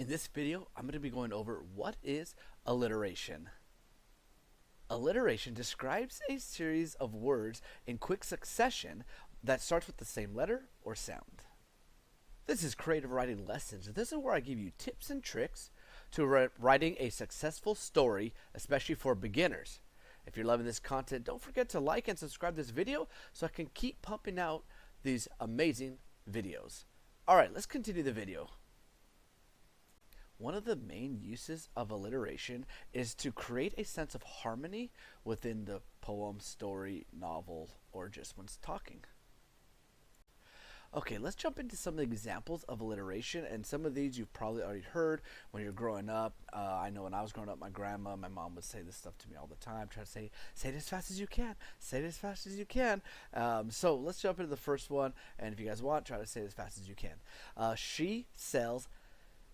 In this video, I'm going to be going over what is alliteration. Alliteration describes a series of words in quick succession that starts with the same letter or sound. This is creative writing lessons. This is where I give you tips and tricks to writing a successful story, especially for beginners. If you're loving this content, don't forget to like and subscribe to this video so I can keep pumping out these amazing videos. Alright, let's continue the video. One of the main uses of alliteration is to create a sense of harmony within the poem, story, novel, or just when it's talking. Okay, let's jump into some of the examples of alliteration, and some of these you've probably already heard when you're growing up. I know when I was growing up, my mom would say this stuff to me all the time. Try to say it as fast as you can. Say it as fast as you can. So let's jump into the first one, and if you guys want, try to say it as fast as you can. She sells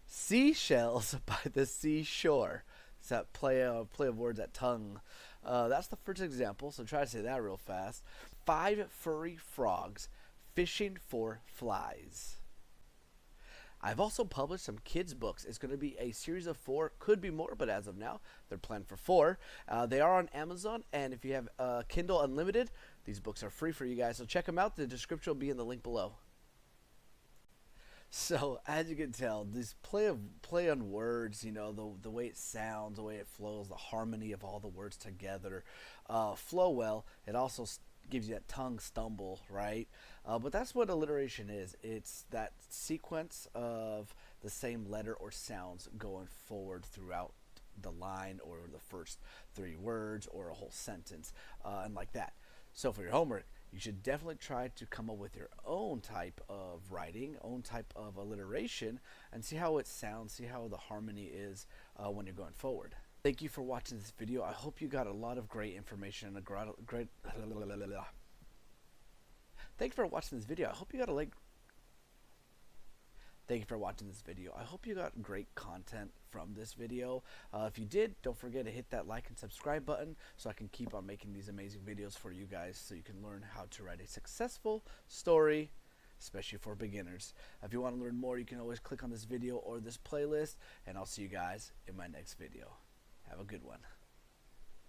seashells by the seashore. It's that play of words, that tongue. That's the first example, so try to say that real fast. 5 furry frogs fishing for flies. I've also published some kids books. It's going to be a series of 4, could be more, but as of now, they're planned for 4. They are on Amazon, and if you have Kindle Unlimited, these books are free for you guys, so check them out. The description will be in the link below. So, as you can tell, this play on words, you know, the way it sounds, the way it flows, the harmony of all the words together, flow well. It also gives you that tongue stumble, right? But that's what alliteration is. It's that sequence of the same letter or sounds going forward throughout the line or the first 3 words or a whole sentence, and like that. So for your homework, you should definitely try to come up with your own type of writing, own type of alliteration, and see how it sounds, see how the harmony is when you're going forward. Thank you for watching this video. I hope you got a lot of great information and a great Thank you for watching this video. I hope you got Thank you for watching this video. I hope you got great content from this video. If you did, don't forget to hit that like and subscribe button so I can keep on making these amazing videos for you guys so you can learn how to write a successful story, especially for beginners. If you want to learn more, you can always click on this video or this playlist, and I'll see you guys in my next video. Have a good one.